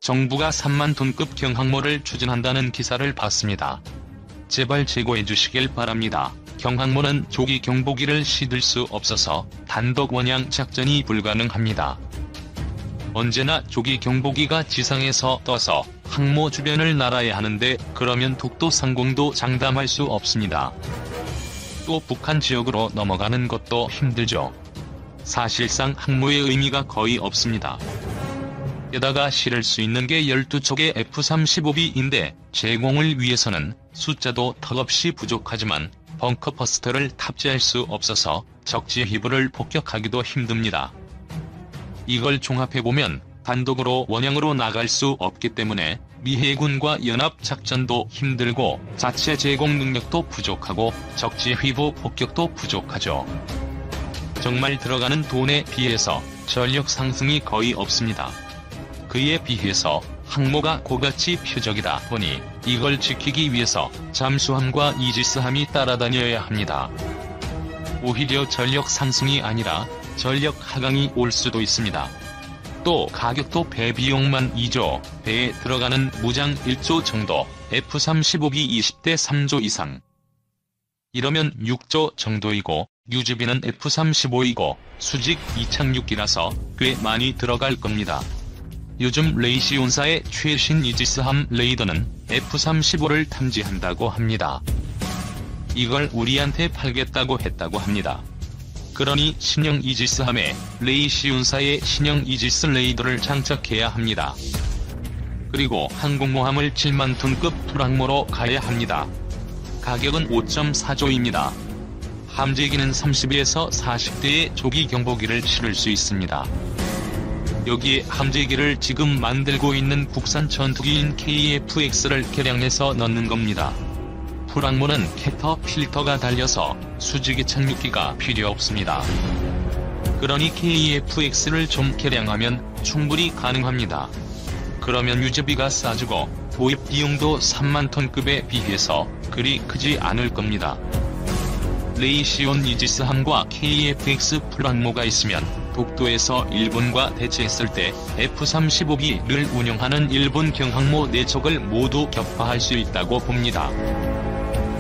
정부가 3만 톤급 경항모를 추진한다는 기사를 봤습니다. 제발 재고해 주시길 바랍니다. 경항모는 조기 경보기를 싣을 수 없어서 단독 원양 작전이 불가능합니다. 언제나 조기 경보기가 지상에서 떠서 항모 주변을 날아야 하는데 그러면 독도 상공도 장담할 수 없습니다. 또 북한 지역으로 넘어가는 것도 힘들죠. 사실상 항모의 의미가 거의 없습니다. 게다가 실을 수 있는 게 12척의 F-35B인데 제공을 위해서는 숫자도 턱없이 부족하지만 벙커버스터를 탑재할 수 없어서 적지 히브를 폭격하기도 힘듭니다. 이걸 종합해보면 단독으로 원양으로 나갈 수 없기 때문에 미 해군과 연합작전도 힘들고 자체 제공 능력도 부족하고 적지 휘부 폭격도 부족하죠. 정말 들어가는 돈에 비해서 전력 상승이 거의 없습니다. 그에 비해서 항모가 고가치 표적이다 보니 이걸 지키기 위해서 잠수함과 이지스함이 따라다녀야 합니다. 오히려 전력 상승이 아니라 전력 하강이 올 수도 있습니다. 또 가격도 배 비용만 2조, 배에 들어가는 무장 1조 정도, F-35B 20대 3조 이상. 이러면 6조 정도이고 유지비는 F-35이고 수직 이착륙기라서 꽤 많이 들어갈 겁니다. 요즘 레이시온사의 최신 이지스함 레이더는 F-35를 탐지한다고 합니다. 이걸 우리한테 팔겠다고 했다고 합니다. 그러니 신형 이지스함에 레이시온사의 신형 이지스 레이더를 장착해야 합니다. 그리고 항공모함을 7만 톤급 풀항모로 가야 합니다. 가격은 5.4조입니다. 함재기는 30에서 40대의 조기 경보기를 실을 수 있습니다. 여기에 함재기를 지금 만들고 있는 국산 전투기인 KF-X를 개량해서 넣는 겁니다. 풀항모는 캐터필터가 달려서 수직이 착륙기가 필요 없습니다. 그러니 KF-X를 좀 개량하면 충분히 가능합니다. 그러면 유지비가 싸지고 도입 비용도 3만 톤급에 비해서 그리 크지 않을 겁니다. 레이시온 이지스함과 KF-X 풀항모가 있으면 독도에서 일본과 대치했을 때 F-35B를 운영하는 일본 경항모 4척을 모두 격파할 수 있다고 봅니다.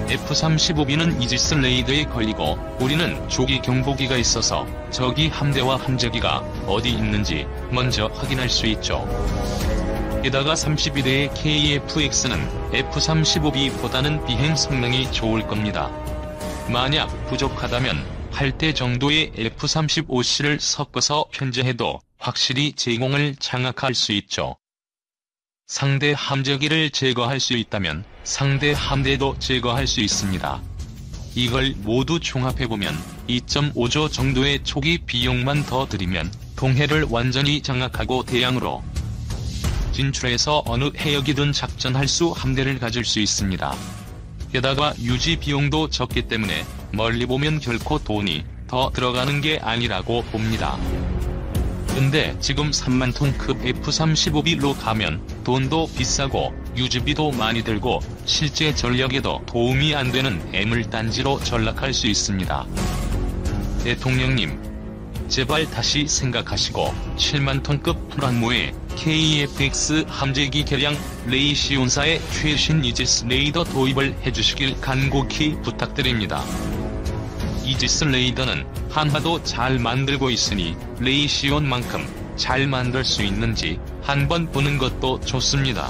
F-35B는 이지스 레이더에 걸리고 우리는 조기 경보기가 있어서 적이 함대와 함재기가 어디 있는지 먼저 확인할 수 있죠. 게다가 32대의 KF-X는 F-35B보다는 비행 성능이 좋을 겁니다. 만약 부족하다면 8대 정도의 F-35C를 섞어서 편제해도 확실히 제공을 장악할 수 있죠. 상대 함재기를 제거할 수 있다면 상대 함대도 제거할 수 있습니다. 이걸 모두 종합해보면 2.5조 정도의 초기 비용만 더 들이면 동해를 완전히 장악하고 대양으로 진출해서 어느 해역이든 작전할 수 함대를 가질 수 있습니다. 게다가 유지 비용도 적기 때문에 멀리 보면 결코 돈이 더 들어가는 게 아니라고 봅니다. 근데 지금 3만 톤급 F-35B로 가면 돈도 비싸고 유지비도 많이 들고 실제 전력에도 도움이 안 되는 애물단지로 전락할 수 있습니다. 대통령님, 제발 다시 생각하시고 7만 톤급 풀항모에 KF-X 함재기 개량 레이시온사의 최신 이지스 레이더 도입을 해주시길 간곡히 부탁드립니다. 이지스 레이더는 한화도 잘 만들고 있으니 레이시온만큼 잘 만들 수 있는지 한번 보는 것도 좋습니다.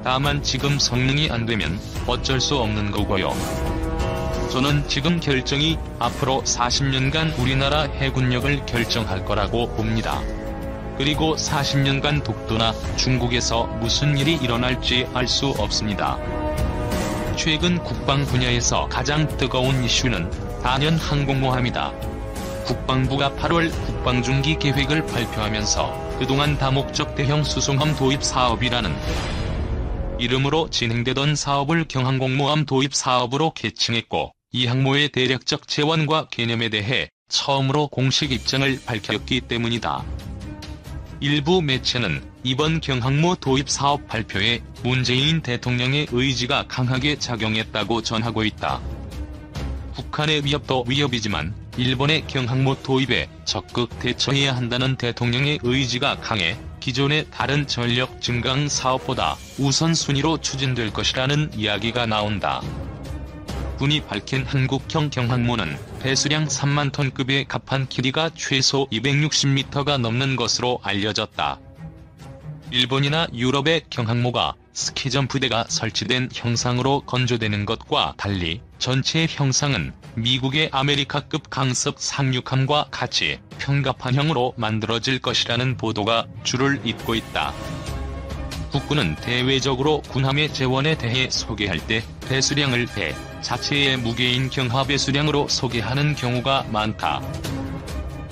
다만 지금 성능이 안 되면 어쩔 수 없는 거고요. 저는 지금 결정이 앞으로 40년간 우리나라 해군력을 결정할 거라고 봅니다. 그리고 40년간 독도나 중국에서 무슨 일이 일어날지 알 수 없습니다. 최근 국방 분야에서 가장 뜨거운 이슈는 단연 항공모함이다. 국방부가 8월 국방중기 계획을 발표하면서 그동안 다목적 대형 수송함 도입 사업이라는 이름으로 진행되던 사업을 경항공모함 도입 사업으로 개칭했고 이 항모의 대략적 재원과 개념에 대해 처음으로 공식 입장을 밝혔기 때문이다. 일부 매체는 이번 경항모 도입 사업 발표에 문재인 대통령의 의지가 강하게 작용했다고 전하고 있다. 북한의 위협도 위협이지만 일본의 경항모 도입에 적극 대처해야 한다는 대통령의 의지가 강해 기존의 다른 전력 증강 사업보다 우선순위로 추진될 것이라는 이야기가 나온다. 군이 밝힌 한국형 경항모는 배수량 3만 톤급의 갑판 길이가 최소 260m가 넘는 것으로 알려졌다. 일본이나 유럽의 경항모가 스키점프대가 설치된 형상으로 건조되는 것과 달리 전체 형상은 미국의 아메리카급 강습 상륙함과 같이 평갑판형으로 만들어질 것이라는 보도가 줄을 잇고 있다. 국군은 대외적으로 군함의 재원에 대해 소개할 때 배수량을 배 자체의 무게인 경하 배수량으로 소개하는 경우가 많다.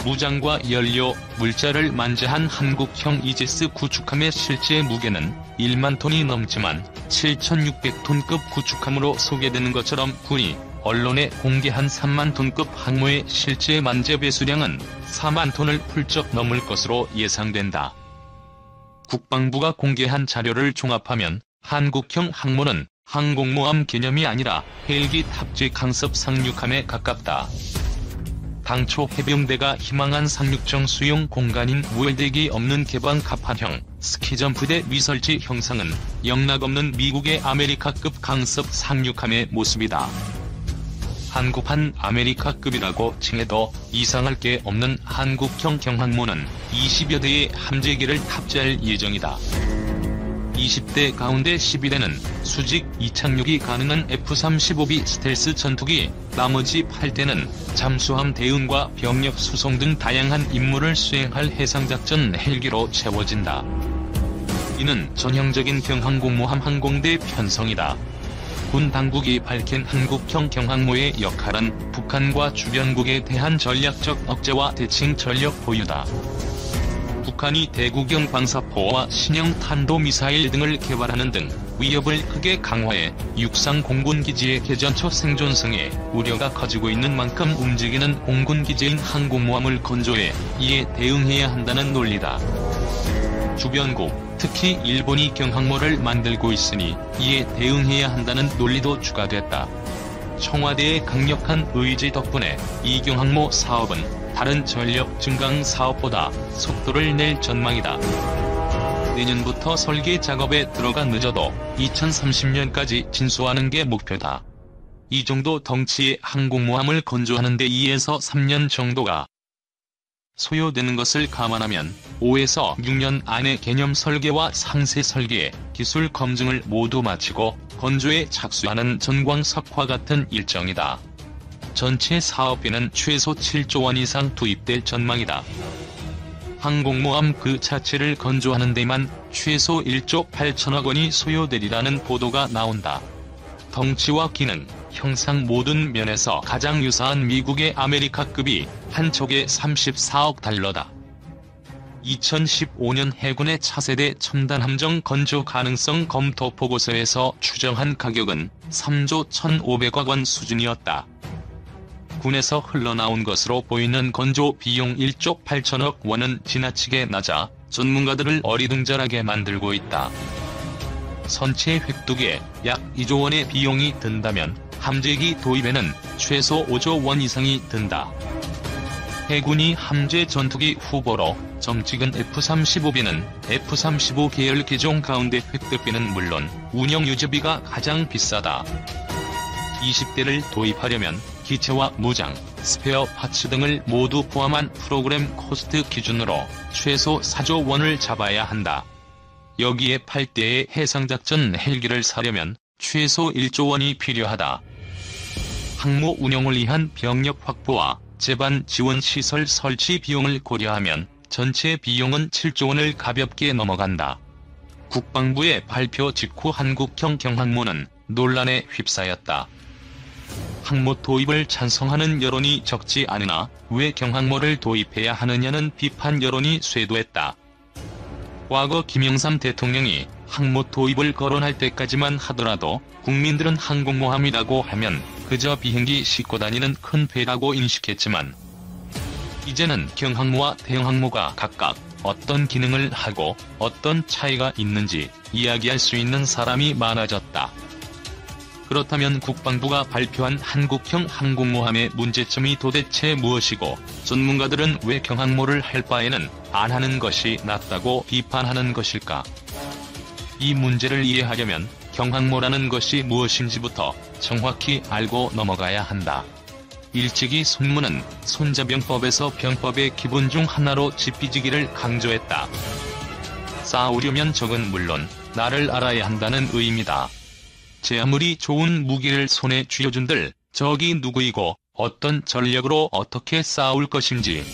무장과 연료, 물자를 만재한 한국형 이지스 구축함의 실제 무게는 1만 톤이 넘지만 7,600톤급 구축함으로 소개되는 것처럼 군이 언론에 공개한 3만 톤급 항모의 실제 만재 배수량은 4만 톤을 훌쩍 넘을 것으로 예상된다. 국방부가 공개한 자료를 종합하면 한국형 항모는 항공모함 개념이 아니라 헬기 탑재 강습 상륙함에 가깝다. 당초 해병대가 희망한 상륙정 수용 공간인 무열대기 없는 개방 갑판형 스키점프대 위설지 형상은 영락없는 미국의 아메리카급 강습 상륙함의 모습이다. 한국판 아메리카급이라고 칭해도 이상할 게 없는 한국형 경항모는 20여 대의 함재기를 탑재할 예정이다. 20대 가운데 11대는 수직 이착륙이 가능한 F-35B 스텔스 전투기, 나머지 8대는 잠수함 대응과 병력 수송 등 다양한 임무를 수행할 해상작전 헬기로 채워진다. 이는 전형적인 경항공모함 항공대 편성이다. 군 당국이 밝힌 한국형 경항모의 역할은 북한과 주변국에 대한 전략적 억제와 대칭 전력 보유다. 북한이 대구경 방사포와 신형 탄도미사일 등을 개발하는 등 위협을 크게 강화해 육상 공군기지의 개전초 생존성에 우려가 커지고 있는 만큼 움직이는 공군기지인 항공모함을 건조해 이에 대응해야 한다는 논리다. 주변국, 특히 일본이 경항모를 만들고 있으니 이에 대응해야 한다는 논리도 추가됐다. 청와대의 강력한 의지 덕분에 이 경항모 사업은 다른 전력 증강 사업보다 속도를 낼 전망이다. 내년부터 설계 작업에 들어가 늦어도 2030년까지 진수하는 게 목표다. 이 정도 덩치의 항공모함을 건조하는 데 2에서 3년 정도가 소요되는 것을 감안하면 5에서 6년 안에 개념 설계와 상세 설계, 기술 검증을 모두 마치고 건조에 착수하는 전광석화 같은 일정이다. 전체 사업비는 최소 7조 원 이상 투입될 전망이다. 항공모함 그 자체를 건조하는 데만 최소 1조 8천억 원이 소요되리라는 보도가 나온다. 덩치와 기능, 형상 모든 면에서 가장 유사한 미국의 아메리카급이 한 척에 34억 달러다. 2015년 해군의 차세대 첨단함정 건조 가능성 검토 보고서에서 추정한 가격은 3조 1,500억 원 수준이었다. 군에서 흘러나온 것으로 보이는 건조 비용 1조 8천억 원은 지나치게 낮아 전문가들을 어리둥절하게 만들고 있다. 선체 획득에 약 2조 원의 비용이 든다면 함재기 도입에는 최소 5조 원 이상이 든다. 해군이 함재 전투기 후보로 점찍은 F-35B는 F-35 계열 기종 가운데 획득비는 물론 운영 유지비가 가장 비싸다. 20대를 도입하려면 기체와 무장, 스페어 파츠 등을 모두 포함한 프로그램 코스트 기준으로 최소 4조 원을 잡아야 한다. 여기에 8대의 해상작전 헬기를 사려면 최소 1조 원이 필요하다. 항모 운영을 위한 병력 확보와 제반 지원 시설 설치 비용을 고려하면 전체 비용은 7조 원을 가볍게 넘어간다. 국방부의 발표 직후 한국형 경항모는 논란에 휩싸였다. 항모 도입을 찬성하는 여론이 적지 않으나 왜 경항모를 도입해야 하느냐는 비판 여론이 쇄도했다. 과거 김영삼 대통령이 항모 도입을 거론할 때까지만 하더라도 국민들은 항공모함이라고 하면 그저 비행기 싣고 다니는 큰 배라고 인식했지만 이제는 경항모와 대형항모가 각각 어떤 기능을 하고 어떤 차이가 있는지 이야기할 수 있는 사람이 많아졌다. 그렇다면 국방부가 발표한 한국형 항공모함의 문제점이 도대체 무엇이고, 전문가들은 왜 경항모를 할 바에는 안 하는 것이 낫다고 비판하는 것일까? 이 문제를 이해하려면 경항모라는 것이 무엇인지부터 정확히 알고 넘어가야 한다. 일찍이 손문은 손자병법에서 병법의 기본 중 하나로 지피지기를 강조했다. 싸우려면 적은 물론 나를 알아야 한다는 의미다. 제 아무리 좋은 무기를 손에 쥐어준들 적이 누구이고 어떤 전력으로 어떻게 싸울 것인지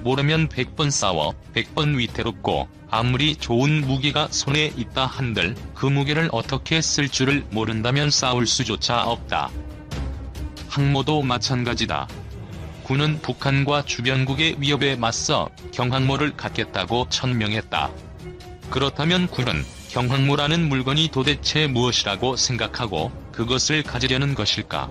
모르면 100번 싸워 100번 위태롭고, 아무리 좋은 무기가 손에 있다 한들 그 무기를 어떻게 쓸 줄을 모른다면 싸울 수조차 없다. 항모도 마찬가지다. 군은 북한과 주변국의 위협에 맞서 경항모를 갖겠다고 천명했다. 그렇다면 군은 경항모라는 물건이 도대체 무엇이라고 생각하고 그것을 가지려는 것일까?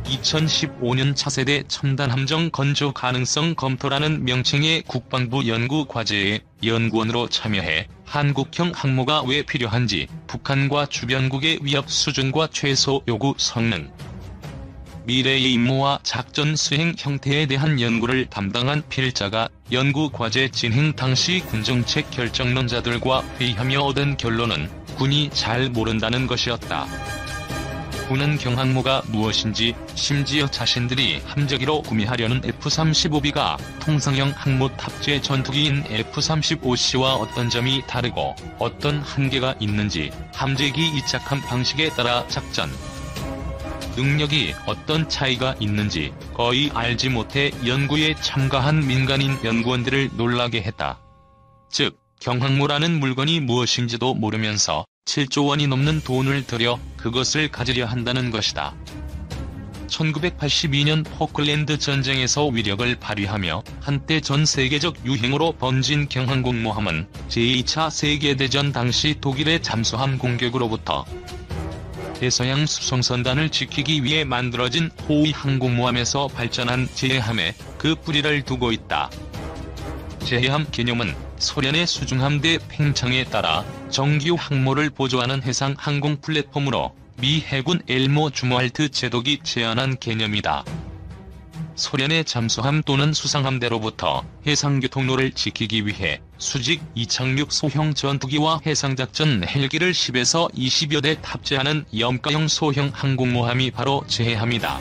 2015년 차세대 첨단함정 건조 가능성 검토라는 명칭의 국방부 연구과제에 연구원으로 참여해 한국형 항모가 왜 필요한지, 북한과 주변국의 위협 수준과 최소 요구 성능, 미래의 임무와 작전 수행 형태에 대한 연구를 담당한 필자가 연구과제 진행 당시 군정책 결정론자들과 회의하며 얻은 결론은 군이 잘 모른다는 것이었다. 군은 경항모가 무엇인지, 심지어 자신들이 함재기로 구매하려는 F-35B가 통상형 항모 탑재 전투기인 F-35C와 어떤 점이 다르고 어떤 한계가 있는지, 함재기 이착함 방식에 따라 작전 능력이 어떤 차이가 있는지 거의 알지 못해 연구에 참가한 민간인 연구원들을 놀라게 했다. 즉, 경항모라는 물건이 무엇인지도 모르면서 7조 원이 넘는 돈을 들여 그것을 가지려 한다는 것이다. 1982년 포클랜드 전쟁에서 위력을 발휘하며 한때 전 세계적 유행으로 번진 경항공모함은 제2차 세계대전 당시 독일의 잠수함 공격으로부터 대서양 수송선단을 지키기 위해 만들어진 호위 항공모함에서 발전한 제해함에 그 뿌리를 두고 있다. 제해함 개념은 소련의 수중함대 팽창에 따라 정규 항모를 보조하는 해상 항공 플랫폼으로 미 해군 엘모 주머할트 제독이 제안한 개념이다. 소련의 잠수함 또는 수상함대로부터 해상교통로를 지키기 위해 수직 이착륙 소형 전투기와 해상작전 헬기를 10에서 20여 대 탑재하는 염가형 소형 항공모함이 바로 제해함이다.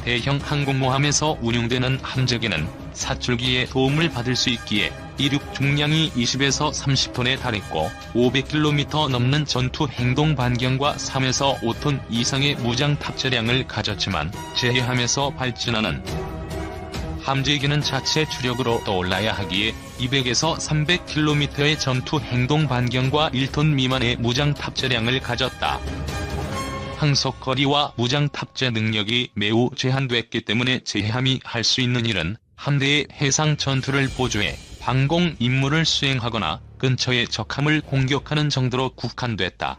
대형 항공모함에서 운용되는 함재기는 사출기의 도움을 받을 수 있기에 이륙 중량이 20에서 30톤에 달했고 500km 넘는 전투 행동 반경과 3에서 5톤 이상의 무장 탑재량을 가졌지만, 제해함에서 발진하는 함재기는 자체 주력으로 떠올라야 하기에 200에서 300km의 전투 행동 반경과 1톤 미만의 무장 탑재량을 가졌다. 항속 거리와 무장 탑재 능력이 매우 제한됐기 때문에 제해함이 할 수 있는 일은 함대의 해상 전투를 보조해 방공 임무를 수행하거나 근처의 적함을 공격하는 정도로 국한됐다.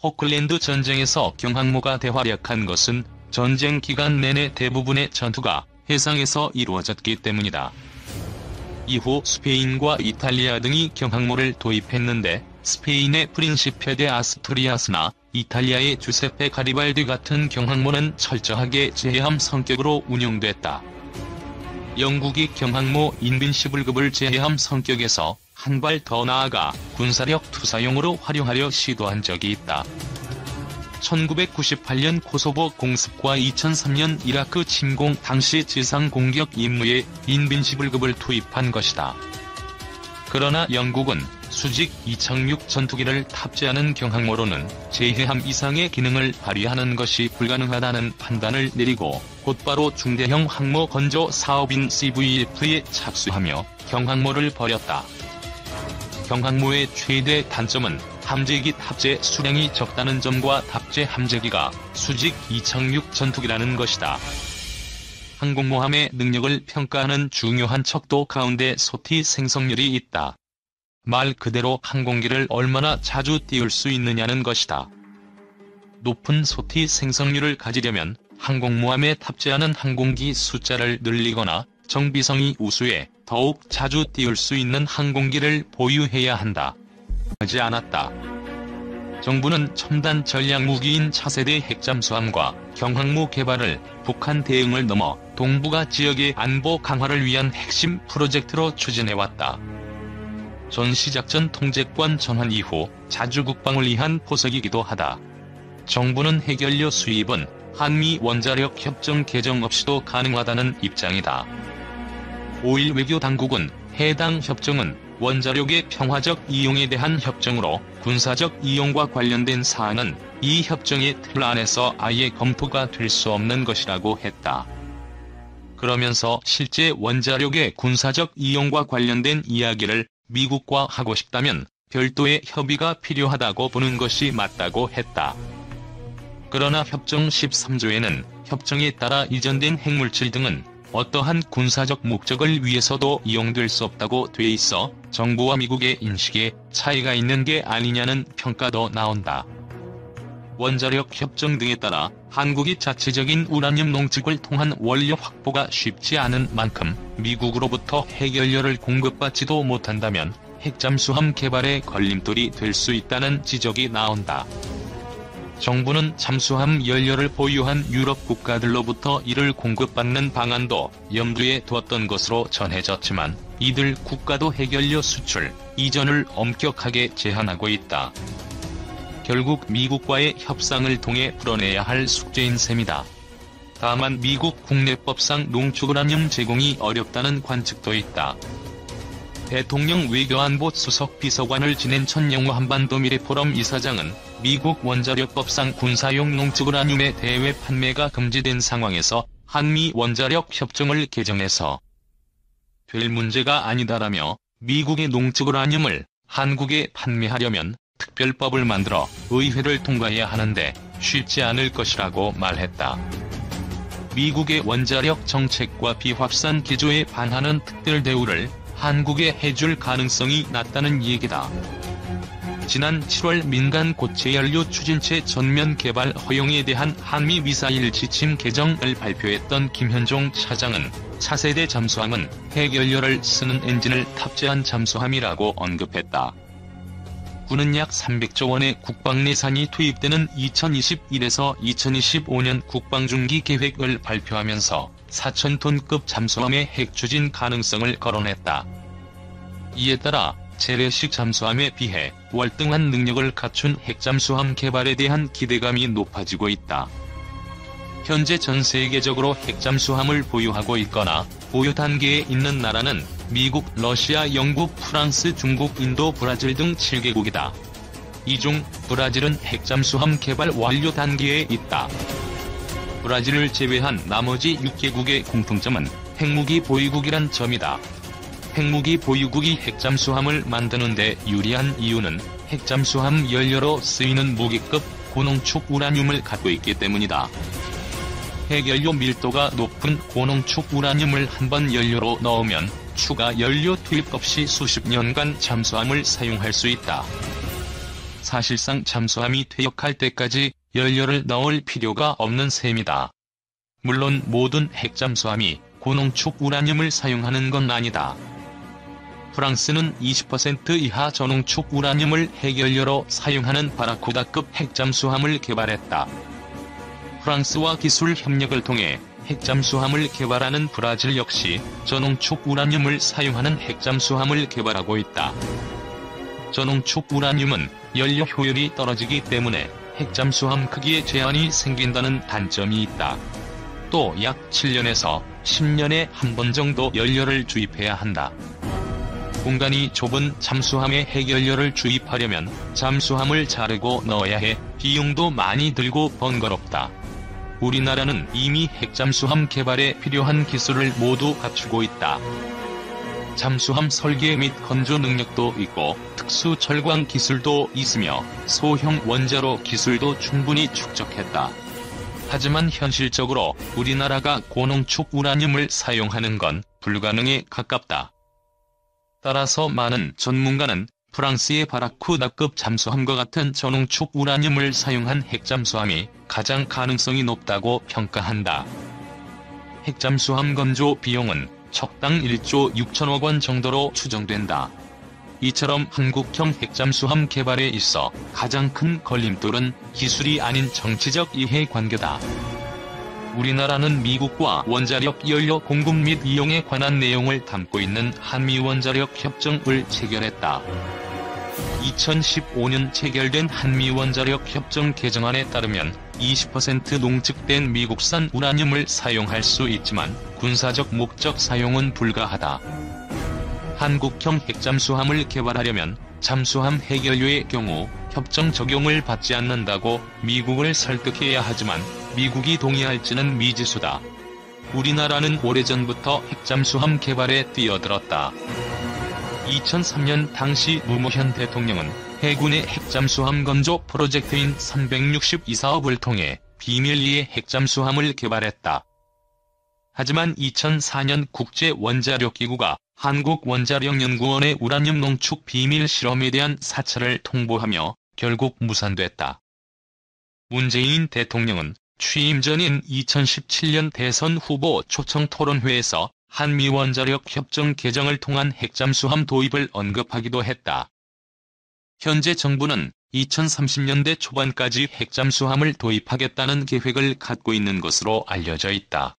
포클랜드 전쟁에서 경항모가 대활약한 것은 전쟁 기간 내내 대부분의 전투가 해상에서 이루어졌기 때문이다. 이후 스페인과 이탈리아 등이 경항모를 도입했는데, 스페인의 프린시페 데 아스투리아스나 이탈리아의 주세페 가리발디 같은 경항모는 철저하게 제해함 성격으로 운용됐다. 영국이 경항모 인빈시블급을 제해함 성격에서 한 발 더 나아가 군사력 투사용으로 활용하려 시도한 적이 있다. 1998년 코소보 공습과 2003년 이라크 침공 당시 지상 공격 임무에 인빈시블급을 투입한 것이다. 그러나 영국은 수직 이착륙 전투기를 탑재하는 경항모로는 제해함 이상의 기능을 발휘하는 것이 불가능하다는 판단을 내리고 곧바로 중대형 항모 건조 사업인 CVF에 착수하며 경항모를 버렸다. 경항모의 최대 단점은 함재기 탑재 수량이 적다는 점과 탑재 함재기가 수직 이착륙 전투기라는 것이다. 항공모함의 능력을 평가하는 중요한 척도 가운데 소티 생성률이 있다. 말 그대로 항공기를 얼마나 자주 띄울 수 있느냐는 것이다. 높은 소티 생성률을 가지려면 항공모함에 탑재하는 항공기 숫자를 늘리거나 정비성이 우수해 더욱 자주 띄울 수 있는 항공기를 보유해야 한다. 하지 않았다. 정부는 첨단 전략무기인 차세대 핵잠수함과 경항모 개발을 북한 대응을 넘어 동북아 지역의 안보 강화를 위한 핵심 프로젝트로 추진해왔다. 전시작전 통제권 전환 이후 자주 국방을 위한 포석이기도 하다. 정부는 핵연료 수입은 한미 원자력 협정 개정 없이도 가능하다는 입장이다. 5일 외교당국은 해당 협정은 원자력의 평화적 이용에 대한 협정으로 군사적 이용과 관련된 사안은 이 협정의 틀 안에서 아예 검토가 될 수 없는 것이라고 했다. 그러면서 실제 원자력의 군사적 이용과 관련된 이야기를 미국과 하고 싶다면 별도의 협의가 필요하다고 보는 것이 맞다고 했다. 그러나 협정 13조에는 협정에 따라 이전된 핵물질 등은 어떠한 군사적 목적을 위해서도 이용될 수 없다고 돼 있어 정부와 미국의 인식에 차이가 있는 게 아니냐는 평가도 나온다. 원자력 협정 등에 따라 한국이 자체적인 우라늄 농축을 통한 원료 확보가 쉽지 않은 만큼 미국으로부터 핵연료를 공급받지도 못한다면 핵잠수함 개발에 걸림돌이 될 수 있다는 지적이 나온다. 정부는 잠수함 연료를 보유한 유럽 국가들로부터 이를 공급받는 방안도 염두에 두었던 것으로 전해졌지만 이들 국가도 핵연료 수출, 이전을 엄격하게 제한하고 있다. 결국 미국과의 협상을 통해 풀어내야 할 숙제인 셈이다. 다만 미국 국내법상 농축우라늄 제공이 어렵다는 관측도 있다. 대통령 외교안보 수석 비서관을 지낸 천영우 한반도 미래포럼 이사장은 미국 원자력법상 군사용 농축우라늄의 대외 판매가 금지된 상황에서 한미 원자력 협정을 개정해서 될 문제가 아니다라며 미국의 농축우라늄을 한국에 판매하려면 특별법을 만들어 의회를 통과해야 하는데 쉽지 않을 것이라고 말했다. 미국의 원자력 정책과 비확산 기조에 반하는 특별 대우를 한국에 해줄 가능성이 낮다는 얘기다. 지난 7월 민간 고체 연료 추진체 전면 개발 허용에 대한 한미 미사일 지침 개정을 발표했던 김현종 차장은 차세대 잠수함은 핵연료를 쓰는 엔진을 탑재한 잠수함이라고 언급했다. 군은 약 300조 원의 국방 예산이 투입되는 2021에서 2025년 국방중기 계획을 발표하면서 4,000톤급 잠수함의 핵추진 가능성을 거론했다. 이에 따라 재래식 잠수함에 비해 월등한 능력을 갖춘 핵잠수함 개발에 대한 기대감이 높아지고 있다. 현재 전 세계적으로 핵잠수함을 보유하고 있거나 보유 단계에 있는 나라는 미국, 러시아, 영국, 프랑스, 중국, 인도, 브라질 등 7개국이다. 이 중 브라질은 핵잠수함 개발 완료 단계에 있다. 브라질을 제외한 나머지 6개국의 공통점은 핵무기 보유국이란 점이다. 핵무기 보유국이 핵잠수함을 만드는 데 유리한 이유는 핵잠수함 연료로 쓰이는 무기급 고농축 우라늄을 갖고 있기 때문이다. 핵연료 밀도가 높은 고농축 우라늄을 한번 연료로 넣으면 추가 연료 투입 없이 수십 년간 잠수함을 사용할 수 있다. 사실상 잠수함이 퇴역할 때까지 연료를 넣을 필요가 없는 셈이다. 물론 모든 핵잠수함이 고농축 우라늄을 사용하는 건 아니다. 프랑스는 20% 이하 저농축 우라늄을 핵연료로 사용하는 바라쿠다급 핵잠수함을 개발했다. 프랑스와 기술 협력을 통해 핵잠수함을 개발하는 브라질 역시 저농축 우라늄을 사용하는 핵잠수함을 개발하고 있다. 저농축 우라늄은 연료 효율이 떨어지기 때문에 핵잠수함 크기에 제한이 생긴다는 단점이 있다. 또 약 7년에서 10년에 한 번 정도 연료를 주입해야 한다. 공간이 좁은 잠수함에 핵연료를 주입하려면 잠수함을 자르고 넣어야 해 비용도 많이 들고 번거롭다. 우리나라는 이미 핵잠수함 개발에 필요한 기술을 모두 갖추고 있다. 잠수함 설계 및 건조 능력도 있고 특수 철광 기술도 있으며 소형 원자로 기술도 충분히 축적했다. 하지만 현실적으로 우리나라가 고농축 우라늄을 사용하는 건 불가능에 가깝다. 따라서 많은 전문가는 프랑스의 바라쿠다급 잠수함과 같은 저농축 우라늄을 사용한 핵잠수함이 가장 가능성이 높다고 평가한다. 핵잠수함 건조 비용은 척당 1조 6천억 원 정도로 추정된다. 이처럼 한국형 핵잠수함 개발에 있어 가장 큰 걸림돌은 기술이 아닌 정치적 이해관계다. 우리나라는 미국과 원자력 연료 공급 및 이용에 관한 내용을 담고 있는 한미원자력 협정을 체결했다. 2015년 체결된 한미원자력 협정 개정안에 따르면 20% 농축된 미국산 우라늄을 사용할 수 있지만 군사적 목적 사용은 불가하다. 한국형 핵잠수함을 개발하려면 잠수함 핵연료의 경우 협정 적용을 받지 않는다고 미국을 설득해야 하지만 미국이 동의할지는 미지수다. 우리나라는 오래전부터 핵잠수함 개발에 뛰어들었다. 2003년 당시 노무현 대통령은 해군의 핵잠수함 건조 프로젝트인 362사업을 통해 비밀리에 핵잠수함을 개발했다. 하지만 2004년 국제원자력기구가 한국원자력연구원의 우라늄 농축 비밀 실험에 대한 사찰을 통보하며 결국 무산됐다. 문재인 대통령은 취임 전인 2017년 대선 후보 초청 토론회에서 한미원자력 협정 개정을 통한 핵잠수함 도입을 언급하기도 했다. 현재 정부는 2030년대 초반까지 핵잠수함을 도입하겠다는 계획을 갖고 있는 것으로 알려져 있다.